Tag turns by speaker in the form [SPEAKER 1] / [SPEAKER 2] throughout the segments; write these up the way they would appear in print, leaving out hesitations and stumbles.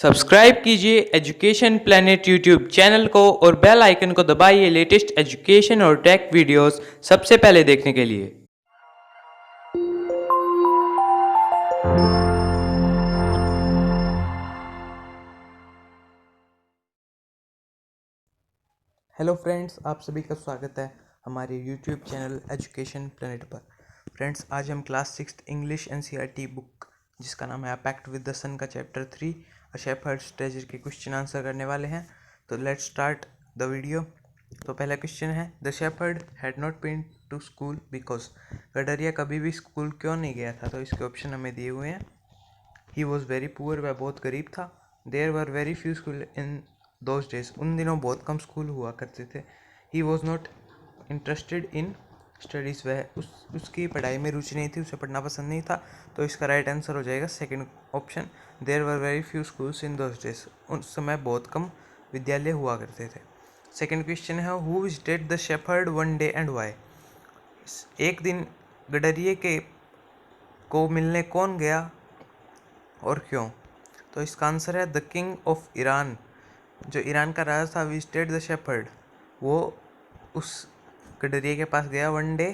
[SPEAKER 1] Subscribe कीजिए education planet YouTube channel को और बेल आइकन को दबाइए लेटेस्ट एजुकेशन और टेक वीडियोस सबसे पहले देखने के लिए। हेलो फ्रेंड्स, आप सभी का स्वागत है हमारे यूट्यूब चैनल एजुकेशन प्लेनेट पर। फ्रेंड्स, आज हम क्लास 6 इंग्लिश एनसीईआरटी बुक जिसका नाम है अ पैक्ट विद द सन का चैप्टर 3 अ शेफर्ड्स ट्रेजर के क्वेश्चन आंसर करने वाले हैं। तो लेट्स स्टार्ट द वीडियो। तो पहला क्वेश्चन है, the shepherd had not been to school because. गडरिया कभी भी स्कूल क्यों नहीं गया था? तो इसके ऑप्शन हमें दिए हुए हैं। ही वॉज वेरी पुअर, वह बहुत गरीब था। There were very few school in those days, उन दिनों बहुत कम स्कूल हुआ करते थे। He was not interested in studies, वह उसकी पढ़ाई में रुचि नहीं थी, उसे पढ़ना पसंद नहीं था। तो इसका राइट आंसर हो जाएगा second option, there were very few schools in those days, उस समय बहुत कम विद्यालय हुआ करते थे। सेकंड क्वेश्चन है, who visited the shepherd one day and why. एक दिन गडरिये के को मिलने कौन गया और क्यों? तो इसका आंसर है द किंग ऑफ ईरान, जो ईरान का राजा था, विजिटेड द शेफर्ड, वो उस गडरिये के पास गया one day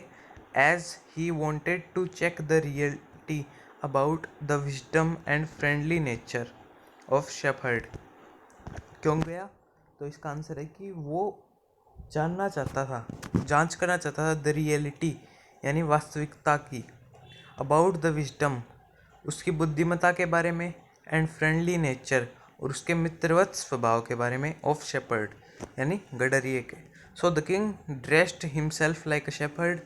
[SPEAKER 1] as he wanted to check the reality about the wisdom and friendly nature of shepherd. क्यों गया? तो इसका आंसर है कि वो जानना चाहता था, जांच करना चाहता था द रियलिटी यानी वास्तविकता की, अबाउट द विजडम उसकी बुद्धिमत्ता के बारे में, एंड फ्रेंडली नेचर और उसके मित्रवत स्वभाव के बारे में, ऑफ शेपर्ड यानी गडरिये के। So the king dressed himself like a shepherd,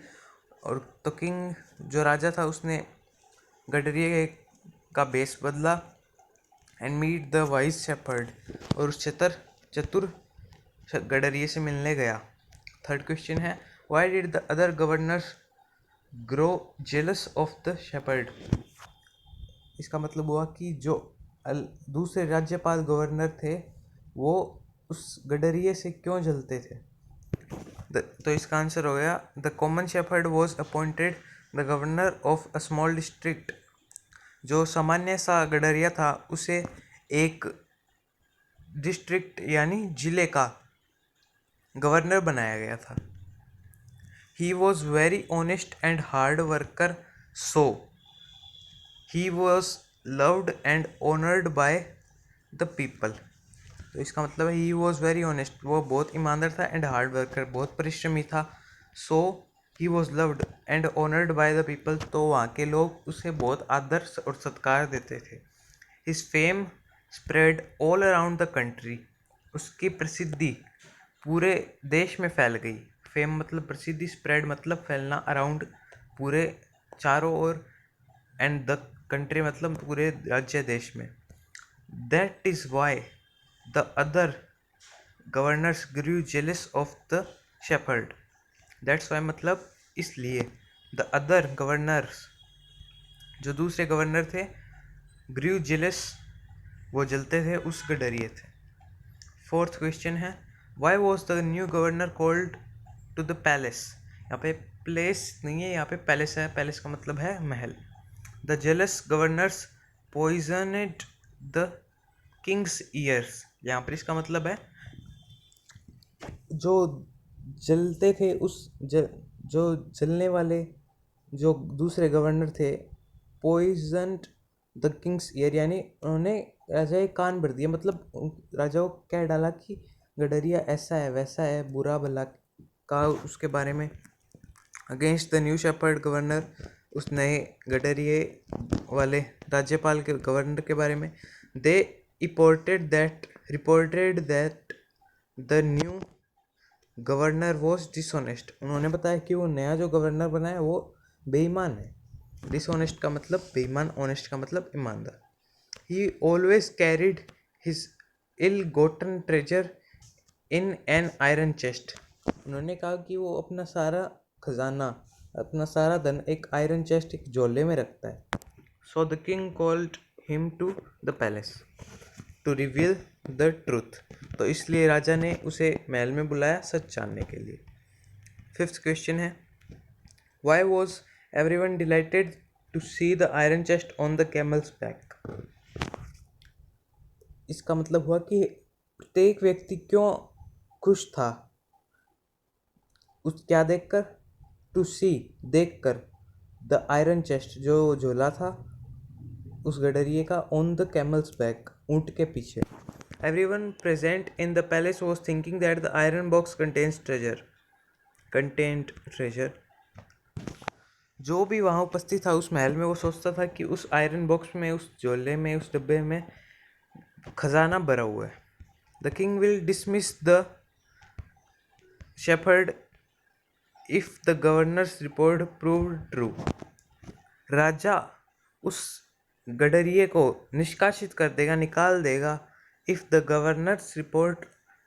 [SPEAKER 1] और तो किंग जो राजा था उसने गडरिये का बेस बदला, and meet the wise shepherd और उस चतुर गडरिये से मिलने गया। थर्ड क्वेश्चन है, why did the other governors grow jealous of the shepherd. इसका मतलब हुआ कि जो दूसरे राज्यपाल गवर्नर थे वो उस गडरिये से क्यों जलते थे? तो इसका आंसर हो गया, the common shepherd was appointed the governor of a small district, जो सामान्य सा गडरिया था उसे एक डिस्ट्रिक्ट यानी जिले का गवर्नर बनाया गया था। He was very honest and hard worker, so he was loved and honoured by the people. तो इसका मतलब है ही वॉज वेरी ऑनेस्ट, वो बहुत ईमानदार था, एंड हार्ड वर्कर बहुत परिश्रमी था। So he was loved and honoured by the people, तो वहाँ के लोग उसे बहुत आदर और सत्कार देते थे। His fame spread all around the country, उसकी प्रसिद्धि पूरे देश में फैल गई। फेम मतलब प्रसिद्धि, स्प्रेड मतलब फैलना, अराउंड पूरे चारों ओर, एंड द कंट्री मतलब पूरे राज्य देश में। That is why the other governors grew jealous of the shepherd. That's why मतलब इसलिए, द अदर गवर्नर्स जो दूसरे गवर्नर थे, ग्रू जेलस वो जलते थे, उस गडरिये थे। फोर्थ क्वेश्चन है, why was the new governor called to the palace. यहाँ पे प्लेस नहीं है, यहाँ पे पैलेस है, पैलेस का मतलब है महल। The jealous governors poisoned the Kings years, यहाँ पर इसका मतलब है जो जलते थे जो जलने वाले जो दूसरे गवर्नर थे, पॉइजनड द किंग्स ईयर यानी उन्होंने राजा के कान भर दिया, मतलब राजा को कह डाला कि गडरिया ऐसा है वैसा है, बुरा भला का उसके बारे में। Against the New Shepard governor, उस नए गडरिये वाले राज्यपाल के गवर्नर के बारे में। दे reported that the new governor was dishonest, उन्होंने बताया कि वो नया जो गवर्नर बना है वो बेईमान है। डिसऑनेस्ट का मतलब बेईमान, ऑनेस्ट का मतलब ईमानदार। He always carried his ill gotten treasure in an iron chest, उन्होंने कहा कि वो अपना सारा खजाना, अपना सारा धन एक आयरन चेस्ट, एक झोले में रखता है। So the king called him to the palace to reveal the truth, तो इसलिए राजा ने उसे महल में बुलाया सच जानने के लिए। फिफ्थ क्वेश्चन है, why was everyone delighted to see the iron chest on the camel's back. इसका मतलब हुआ कि प्रत्येक व्यक्ति क्यों खुश था, उस क्या देखकर, टू सी देखकर, द आयरन चेस्ट जो झोला था उस गडरिये का, ऑन द कैमल्स बैक ऊंट के पीछे। Everyone present in the palace was thinking that the iron box content treasure. जो भी वहाँ उपस्थित था उस महल में, वो सोचता था कि उस आयरन बॉक्स में, उस झोले में, उस डब्बे में खजाना भरा हुआ है। The king will dismiss the shepherd if the governor's report proved true. राजा उस गडरिये को निष्कासित कर देगा, निकाल देगा, if the governor's report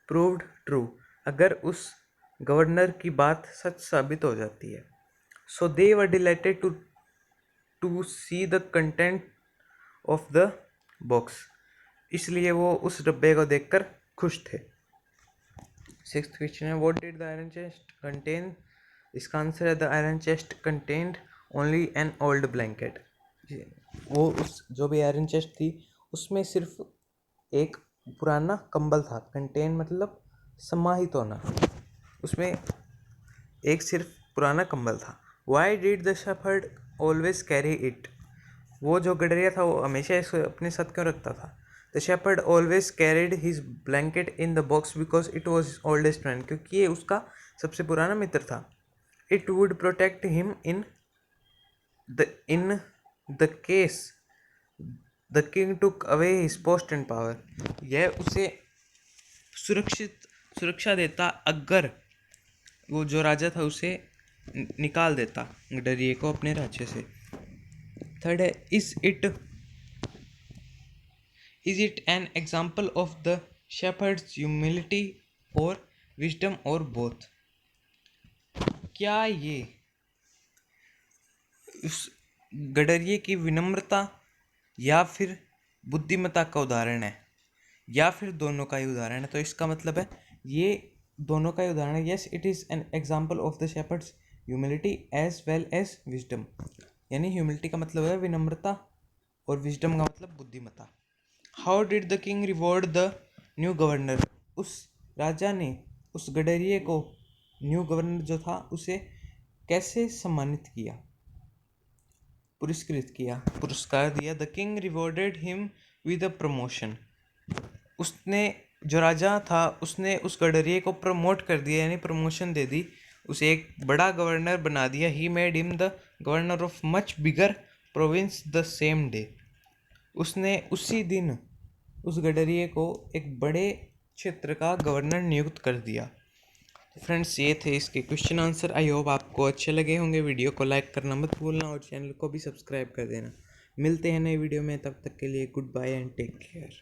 [SPEAKER 1] proved true, अगर उस गवर्नर की बात सच साबित हो जाती है। So they were delighted to see the content of the box, इसलिए वो उस डब्बे को देखकर खुश थे। सिक्स्थ क्वेश्चन है, what did the iron chest contain. इसका आंसर है, the iron chest contained only an old blanket. वो उस जो भी आयरन चेस्ट थी उसमें सिर्फ एक पुराना कंबल था। कंटेन मतलब समाहित होना, उसमें एक सिर्फ पुराना कंबल था। Y did the shepherd always carry it. वो जो गडरिया था वो हमेशा इसको अपने साथ क्यों रखता था। The shepherd always carried his blanket in the box because it was oldest friend, क्योंकि ये उसका सबसे पुराना मित्र था। It would protect him in the case the king took away his post and power. यह उसे सुरक्षा देता अगर वो जो राजा था उसे निकाल देता गडरिये को अपने राज्य से। थर्ड है, is it N example of the shepherd's humility और विजडम और बोथ। क्या ये उस गडरिये की विनम्रता या फिर बुद्धिमत्ता का उदाहरण है, या फिर दोनों का ही उदाहरण है। तो इसका मतलब है ये दोनों का ही उदाहरण है। Yes, it is an example of the shepherd's humility as well as wisdom. यानी ह्यूमिलिटी का मतलब है विनम्रता और विजडम का मतलब बुद्धिमत्ता। How did the king reward the new governor. उस राजा ने उस गडरिये को, न्यू गवर्नर जो था, उसे कैसे सम्मानित किया, पुरस्कृत किया, पुरस्कार दिया। The king rewarded him with a promotion. उसने, जो राजा था, उसने उस गडरिये को प्रमोट कर दिया, यानी प्रमोशन दे दी, उसे एक बड़ा गवर्नर बना दिया। He made him the governor of much bigger province the same day. उसने उसी दिन उस गडरिये को एक बड़े क्षेत्र का गवर्नर नियुक्त कर दिया। फ्रेंड्स, ये थे इसके क्वेश्चन आंसर। आई होप आपको अच्छे लगे होंगे। वीडियो को लाइक करना मत भूलना और चैनल को भी सब्सक्राइब कर देना। मिलते हैं नई वीडियो में, तब तक के लिए goodbye and take care.